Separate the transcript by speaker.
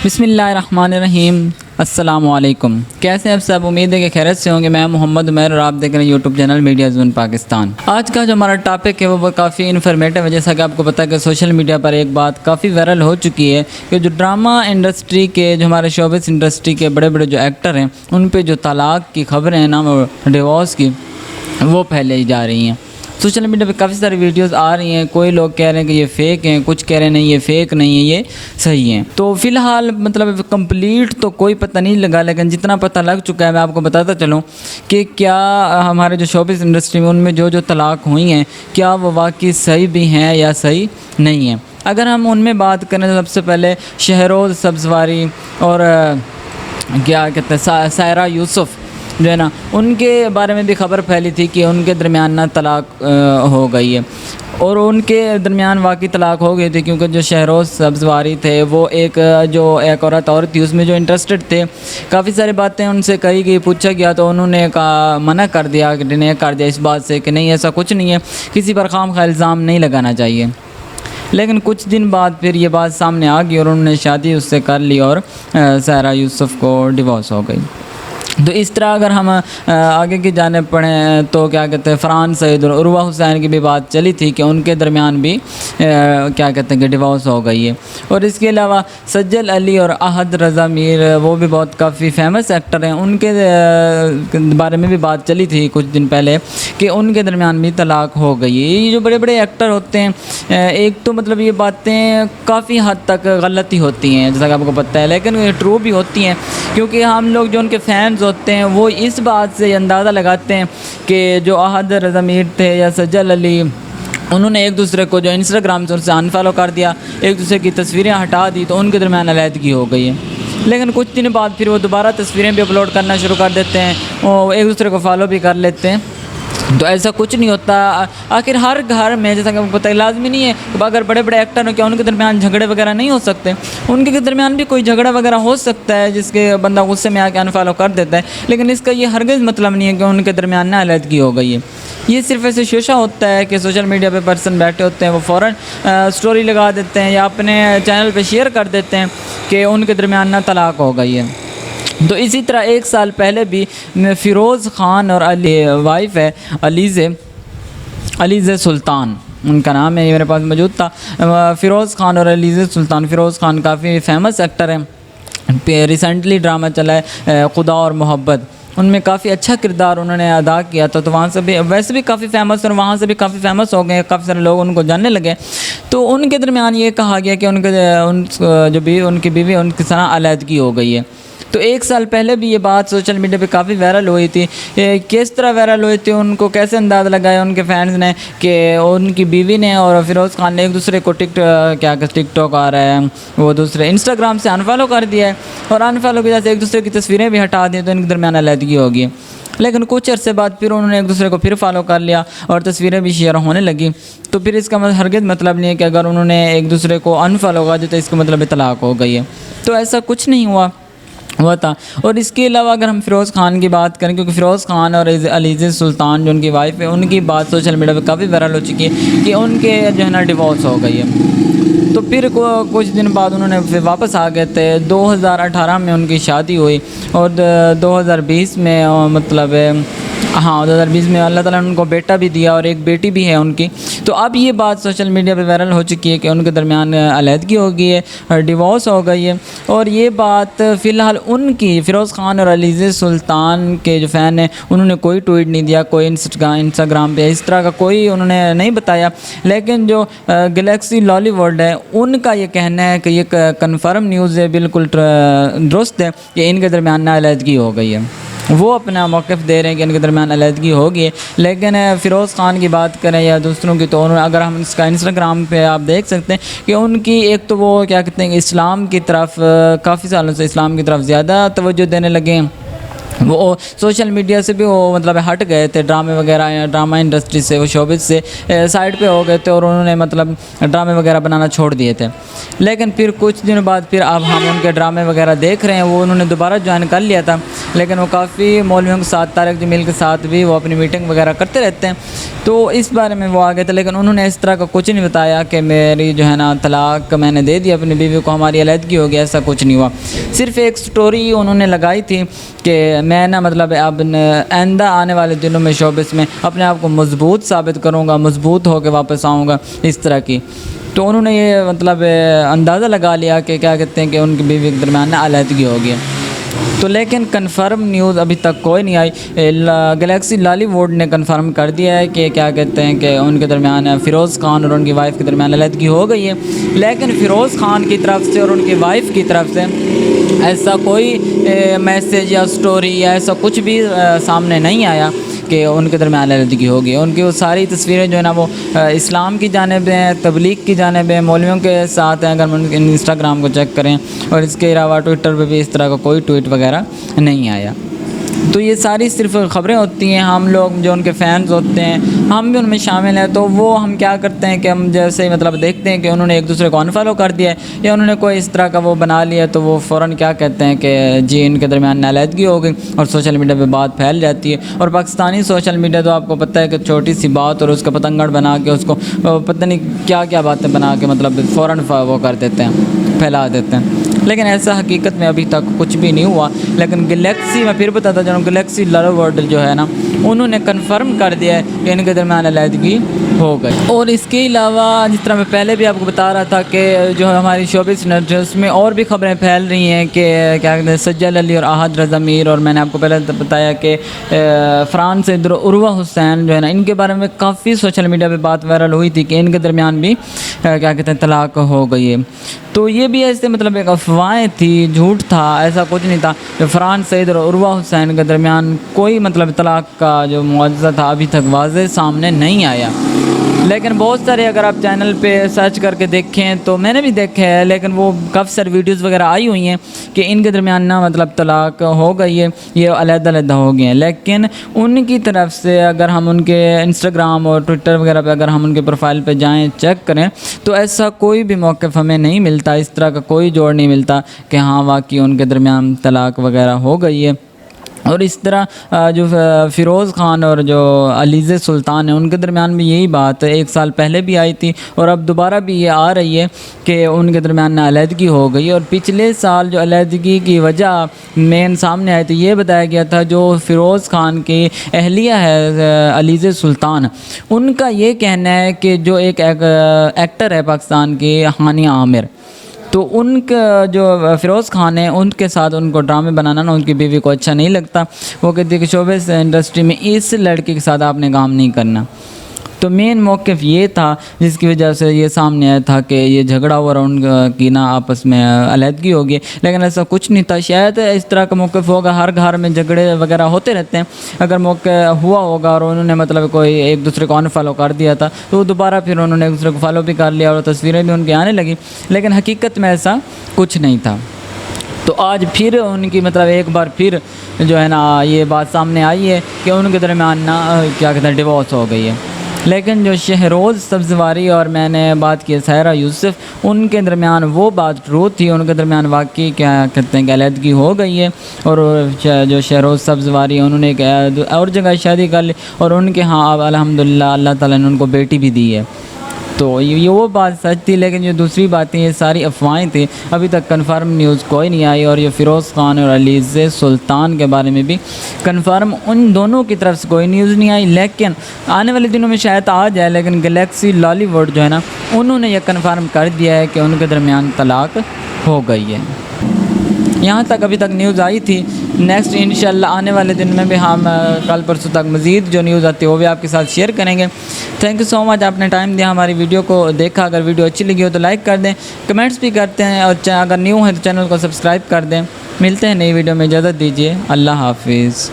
Speaker 1: بسم اللہ الرحمن الرحیم۔ السلام علیکم، کیسے ہیں آپ سب؟ امید ہے کہ خیریت سے ہوں گے۔ میں محمد عمیر اور آپ دیکھ رہے ہیں YouTube channel media zone Pakistan. آج کا جو ہمارا ٹاپک ہے وہ کافی انفارمیٹیو ہے۔ جیسا کہ آپ کو پتہ ہے کہ سوشل میڈیا پر ایک بات کافی وائرل ہو چکی ہے کہ جو ڈرامہ انڈسٹری کے، جو ہمارے شوبز انڈسٹری کے بڑے بڑے جو ایکٹر ہیں، ان پہ جو طلاق کی خبریں ہیں نا، ڈیورس کی، وہ پھیلائی جا رہی ہیں۔ سوشل میڈیا پہ کافی ساری ویڈیوز آ رہی ہیں۔ کوئی لوگ کہہ رہے ہیں کہ یہ فیک ہیں، کچھ کہہ رہے ہیں نہیں یہ فیک نہیں ہے، یہ صحیح ہیں۔ تو فی الحال مطلب کمپلیٹ تو کوئی پتہ نہیں لگا، لیکن جتنا پتہ لگ چکا ہے میں آپ کو بتاتا چلوں کہ کیا ہمارے جو شوبز انڈسٹری میں ان میں جو طلاق ہوئی ہیں، کیا وہ واقعی صحیح بھی ہیں یا صحیح نہیں ہیں۔ اگر ہم ان میں بات کریں تو سب سے پہلے شہروز سبزواری اور کیا کہتے ہیں سائرہ یوسف جو ہے نا، ان کے بارے میں بھی خبر پھیلی تھی کہ ان کے درمیان نا طلاق ہو گئی ہے، اور ان کے درمیان واقعی طلاق ہو گئی تھی کیونکہ جو شہروز سبزواری تھے وہ ایک عورت اور تھی، اس میں جو انٹرسٹڈ تھے، کافی ساری باتیں ان سے کہی گئی، پوچھا گیا تو انہوں نے منع کر دیا، ڈینی کر دیا اس بات سے کہ نہیں ایسا کچھ نہیں ہے، کسی پر خواہ الزام نہیں لگانا چاہیے۔ لیکن کچھ دن بعد پھر یہ بات سامنے آ گئی اور انہوں نے شادی اس سے کر لی اور سائرہ یوسف کو ڈیورس ہو گئی۔ تو اس طرح اگر ہم آگے کی جانب پڑھیں تو کیا کہتے ہیں فرحان سعید اور عروہ حسین کی بھی بات چلی تھی کہ ان کے درمیان بھی کیا کہتے ہیں کہ ڈیورس ہو گئی ہے۔ اور اس کے علاوہ سجل علی اور احد رضا میر، وہ بھی بہت کافی فیمس ایکٹر ہیں، ان کے بارے میں بھی بات چلی تھی کچھ دن پہلے کہ ان کے درمیان بھی طلاق ہو گئی ہے۔ یہ جو بڑے بڑے ایکٹر ہوتے ہیں، ایک تو مطلب یہ باتیں کافی حد تک غلطی ہوتی ہیں جیسا کہ آپ کو پتہ ہے، لیکن یہ ٹرو بھی ہوتی ہیں کیونکہ ہم لوگ جو ان کے فینز ہوتے ہیں وہ اس بات سے اندازہ لگاتے ہیں کہ جو احد رضا میر تھے یا سجل علی، انہوں نے ایک دوسرے کو جو انسٹاگرام سے انفالو کر دیا، ایک دوسرے کی تصویریں ہٹا دی تو ان کے درمیان علیحدگی ہو گئی ہے۔ لیکن کچھ دن بعد پھر وہ دوبارہ تصویریں بھی اپلوڈ کرنا شروع کر دیتے ہیں، وہ ایک دوسرے کو فالو بھی کر لیتے ہیں۔ تو ایسا کچھ نہیں ہوتا۔ آخر ہر گھر میں جیسا کہ آپ کو پتہ ہے لازمی نہیں ہے کہ اگر بڑے بڑے ایکٹر ہوں کیا ان کے درمیان جھگڑے وغیرہ نہیں ہو سکتے، ان کے درمیان بھی کوئی جھگڑا وغیرہ ہو سکتا ہے جس کے بندہ غصے میں آ کے انفالو کر دیتا ہے، لیکن اس کا یہ ہرگز مطلب نہیں ہے کہ ان کے درمیان نہ علیحدگی ہو گئی ہے۔ یہ صرف ایسے شوشہ ہوتا ہے کہ سوشل میڈیا پہ پرسن بیٹھے ہوتے ہیں، وہ فوراً سٹوری لگا دیتے ہیں یا اپنے چینل پہ شیئر کر دیتے ہیں کہ ان کے درمیان نہ طلاق ہو گئی ہے۔ تو اسی طرح ایک سال پہلے بھی فیروز خان اور وائف ہے علیزہ سلطان، ان کا نام ہے، یہ میرے پاس موجود تھا، فیروز خان اور علیزہ سلطان۔ فیروز خان کافی فیمس ایکٹر ہیں، ریسنٹلی ڈرامہ چلا ہے خدا اور محبت، ان میں کافی اچھا کردار انہوں نے ادا کیا تھا، تو وہاں سے بھی ویسے بھی کافی فیمس اور وہاں سے بھی کافی فیمس ہو گئے، کافی سارے لوگ ان کو جاننے لگے۔ تو ان کے درمیان یہ کہا گیا کہ ان کی بیوی ان کی طرح علیحدگی ہو گئی ہے۔ تو ایک سال پہلے بھی یہ بات سوشل میڈیا پہ کافی وائرل ہوئی تھی۔ کس طرح وائرل ہوئی تھی، ان کو کیسے انداز لگایا ان کے فینز نے کہ ان کی بیوی نے اور فیروز خان نے ایک دوسرے کو ٹک ٹاک آ رہا ہے، وہ دوسرے انسٹاگرام سے انفالو کر دیا ہے، اور انفالو کی وجہ سے ایک دوسرے کی تصویریں بھی ہٹا دی، تو ان کے درمیان علیحدگی ہوگی۔ لیکن کچھ عرصے بعد پھر انہوں نے ایک دوسرے کو پھر فالو کر لیا اور تصویریں بھی شیئر ہونے لگی۔ تو پھر اس کا ہرگز مطلب نہیں ہے کہ اگر انہوں نے ایک دوسرے کو انفالو کر دیا تو اس کا مطلب طلاق ہو گئی ہے، تو ایسا کچھ نہیں ہوا تھا۔ اور اس کے علاوہ اگر ہم فیروز خان کی بات کریں، کیونکہ فیروز خان اور علیزہ سلطان جو ان کی وائف ہے، ان کی بات سوشل میڈیا پہ کافی وائرل ہو چکی ہے کہ ان کے جو ہے نا ڈیورس ہو گئی ہے۔ تو پھر کچھ دن بعد انہوں نے پھر واپس آ گئے تھے، 2018 میں ان کی شادی ہوئی، اور 2020 میں 2020 میں اللہ تعالیٰ نے ان کو بیٹا بھی دیا اور ایک بیٹی بھی ہے ان کی۔ تو اب یہ بات سوشل میڈیا پہ وائرل ہو چکی ہے کہ ان کے درمیان علیحدگی ہو گئی ہے، ڈیورس ہو گئی ہے۔ اور یہ بات فی الحال ان کی فیروز خان اور علیزہ سلطان کے جو فین ہیں انہوں نے کوئی ٹویٹ نہیں دیا، کوئی انسٹاگرام پہ اس طرح کا کوئی انہوں نے نہیں بتایا، لیکن جو گلیکسی لالی ووڈ ہے ان کا یہ کہنا ہے کہ یہ کنفرم نیوز ہے، بالکل درست ہے کہ ان کے درمیان نہ علیحدگی ہو گئی ہے۔ وہ اپنا موقف دے رہے ہیں کہ ان کے درمیان علیحدگی ہوگی، لیکن فیروز خان کی بات کریں یا دوسروں کی، تو اگر ہم اس کا انسٹاگرام پہ آپ دیکھ سکتے ہیں کہ ان کی ایک تو وہ کیا کہتے ہیں کہ اسلام کی طرف کافی سالوں سے اسلام کی طرف زیادہ توجہ دینے لگے ہیں، وہ سوشل میڈیا سے بھی وہ مطلب ہٹ گئے تھے، ڈرامے وغیرہ یا ڈرامہ انڈسٹری سے، وہ شوبز سے سائڈ پہ ہو گئے تھے اور انہوں نے مطلب ڈرامے وغیرہ بنانا چھوڑ دیے تھے۔ لیکن پھر کچھ دن بعد پھر اب ہم ان کے ڈرامے وغیرہ دیکھ رہے ہیں، وہ انہوں نے دوبارہ جوائن کر لیا تھا، لیکن وہ کافی مولویوں کے ساتھ، طارق جمیل کے ساتھ بھی وہ اپنی میٹنگ وغیرہ کرتے رہتے ہیں، تو اس بارے میں وہ آگے تھے، لیکن انہوں نے اس طرح کا کچھ نہیں بتایا کہ میری جو ہے نا طلاق میں نے دے دی اپنی بیوی کو، ہماری علیحدگی ہو گیا، ایسا کچھ نہیں ہوا۔ صرف ایک سٹوری انہوں نے لگائی تھی کہ میں نا مطلب اب آئندہ آنے والے دنوں میں شوبز میں اپنے آپ کو مضبوط ثابت کروں گا، مضبوط ہو کے واپس آؤں گا، اس طرح کی۔ تو انہوں نے یہ مطلب اندازہ لگا لیا کہ کیا کہتے ہیں کہ ان کی بیوی کے درمیان علیحدگی ہو گئی۔ تو لیکن کنفرم نیوز ابھی تک کوئی نہیں آئی۔ گلیکسی لالی ووڈ نے کنفرم کر دیا ہے کہ کیا کہتے ہیں کہ ان کے درمیان فیروز خان اور ان کی وائف کے درمیان علیحدگی ہو گئی ہے، لیکن فیروز خان کی طرف سے اور ان کی وائف کی طرف سے ایسا کوئی میسیج یا سٹوری یا ایسا کچھ بھی سامنے نہیں آیا کہ ان کے درمیان علیحدگی ہوگی۔ ان کی وہ ساری تصویریں جو ہے نا وہ اسلام کی جانب ہیں، تبلیغ کی جانب ہیں، مولویوں کے ساتھ ہیں، اگر ان کے انسٹاگرام کو چیک کریں، اور اس کے علاوہ ٹویٹر پہ بھی اس طرح کا کوئی ٹویٹ وغیرہ نہیں آیا۔ تو یہ ساری صرف خبریں ہوتی ہیں، ہم لوگ جو ان کے فینز ہوتے ہیں ہم بھی ان میں شامل ہیں، تو وہ ہم کیا کرتے ہیں کہ ہم جیسے ہی مطلب دیکھتے ہیں کہ انہوں نے ایک دوسرے کو انفالو کر دیا ہے یا انہوں نے کوئی اس طرح کا وہ بنا لیا، تو وہ فوراً کیا کہتے ہیں کہ جی ان کے درمیان علیحدگی ہو گئی، اور سوشل میڈیا پہ بات پھیل جاتی ہے۔ اور پاکستانی سوشل میڈیا تو آپ کو پتہ ہے کہ چھوٹی سی بات اور اس کا پتنگڑ بنا کے اس کو پتہ نہیں کیا کیا باتیں بنا کے مطلب فوراً وہ کر دیتے ہیں، پھیلا دیتے ہیں، لیکن ایسا حقیقت میں ابھی تک کچھ بھی نہیں ہوا۔ لیکن گلیکسی میں پھر بتاتا جاؤں، گلیکسی لالی ووڈ جو ہے نا انہوں نے کنفرم کر دیا ہے کہ ان کے درمیان علیحدگی ہو گئی۔ اور اس کے علاوہ جس طرح میں پہلے بھی آپ کو بتا رہا تھا کہ جو ہماری شوبز انڈسٹری اس میں اور بھی خبریں پھیل رہی ہیں کہ کیا کہتے ہیں سجل علی اور احد رضا میر، اور میں نے آپ کو پہلے بتایا کہ فرحان سعید اور عروہ حسین جو ہے نا ان کے بارے میں کافی سوشل میڈیا پہ بات وائرل ہوئی تھی کہ ان کے درمیان بھی کیا کہتے ہیں طلاق ہو گئی ہے۔ تو یہ بھی ایسے مطلب ایک افواہیں تھی، جھوٹ تھا، ایسا کچھ نہیں تھا۔ فرحان سعید اور عروہ حسین کے درمیان کوئی مطلب طلاق کا جو معجزہ تھا ابھی تک واضح سامنے نہیں آیا، لیکن بہت سارے اگر آپ چینل پہ سرچ کر کے دیکھیں تو میں نے بھی دیکھے ہے، لیکن وہ کافی ساری ویڈیوز وغیرہ آئی ہوئی ہیں کہ ان کے درمیان نا مطلب طلاق ہو گئی ہے، یہ علیحدہ علیحدہ ہو گئے ہیں، لیکن ان کی طرف سے اگر ہم ان کے انسٹاگرام اور ٹویٹر وغیرہ پہ اگر ہم ان کے پروفائل پہ جائیں چیک کریں تو ایسا کوئی بھی موقف ہمیں نہیں ملتا، اس طرح کا کوئی جوڑ نہیں ملتا کہ ہاں واقعی ان کے درمیان طلاق وغیرہ ہو گئی ہے۔ اور اس طرح جو فیروز خان اور جو علیز سلطان ہیں ان کے درمیان بھی یہی بات ایک سال پہلے بھی آئی تھی، اور اب دوبارہ بھی یہ آ رہی ہے کہ ان کے درمیان علیحدگی ہو گئی۔ اور پچھلے سال جو علیحدگی کی وجہ مین سامنے آئی تھی، یہ بتایا گیا تھا جو فیروز خان کی اہلیہ ہے علیز سلطان، ان کا یہ کہنا ہے کہ جو ایک ایکٹر ہے پاکستان کی ہانیہ عامر، تو ان کا جو فیروز خان ہیں ان کے ساتھ ان کو ڈرامے بنانا نا ان کی بیوی کو اچھا نہیں لگتا، وہ کہتی ہے کہ شوبز انڈسٹری میں اس لڑکے کے ساتھ آپ نے کام نہیں کرنا۔ تو مین موقف یہ تھا جس کی وجہ سے یہ سامنے آیا تھا کہ یہ جھگڑا ہوا اور ان کی نا آپس میں علیحدگی ہوگی، لیکن ایسا کچھ نہیں تھا۔ شاید اس طرح کا موقف ہوگا، ہر گھر میں جھگڑے وغیرہ ہوتے رہتے ہیں، اگر موقع ہوا ہوگا اور انہوں نے مطلب کوئی ایک دوسرے کو انفالو کر دیا تھا تو دوبارہ پھر انہوں نے ایک دوسرے کو فالو بھی کر لیا اور تصویریں بھی ان کی آنے لگی، لیکن حقیقت میں ایسا کچھ نہیں تھا۔ تو آج پھر ان کی مطلب ایک بار پھر جو ہے نا یہ بات سامنے آئی ہے کہ ان کے درمیان نا کیا کہتے ہیں ڈیورس ہو گئی ہے، لیکن جو شہروز سبزواری اور میں نے بات کی سائرہ یوسف ان کے درمیان وہ بات ٹرو تھی، ان کے درمیان واقعی کیا کہتے ہیں کہ علیحدگی ہو گئی ہے، اور جو شہروز سبزواری انہوں نے ایک اور جگہ شادی کر لی، اور ان کے ہاں اب الحمدللہ اللہ تعالیٰ نے ان کو بیٹی بھی دی ہے۔ تو یہ وہ بات سچ تھی، لیکن جو دوسری باتیں یہ ساری افواہیں تھیں، ابھی تک کنفرم نیوز کوئی نہیں آئی۔ اور یہ فیروز خان اور علیز سلطان کے بارے میں بھی کنفرم ان دونوں کی طرف سے کوئی نیوز نہیں آئی، لیکن آنے والے دنوں میں شاید آ جائے، لیکن گلیکسی لالی ووڈ جو ہے نا انہوں نے یہ کنفرم کر دیا ہے کہ ان کے درمیان طلاق ہو گئی ہے۔ یہاں تک ابھی تک نیوز آئی تھی، نیکسٹ انشاءاللہ آنے والے دن میں بھی ہم کل پرسوں تک مزید جو نیوز آتی ہے وہ بھی آپ کے ساتھ شیئر کریں گے۔ تھینک یو سو مچ، آپ نے ٹائم دیا ہماری ویڈیو کو دیکھا۔ اگر ویڈیو اچھی لگی ہو تو لائک کر دیں، کمنٹس بھی کرتے ہیں، اور اگر نیو ہیں تو چینل کو سبسکرائب کر دیں۔ ملتے ہیں نئی ویڈیو میں، اجازت دیجیے، اللہ حافظ۔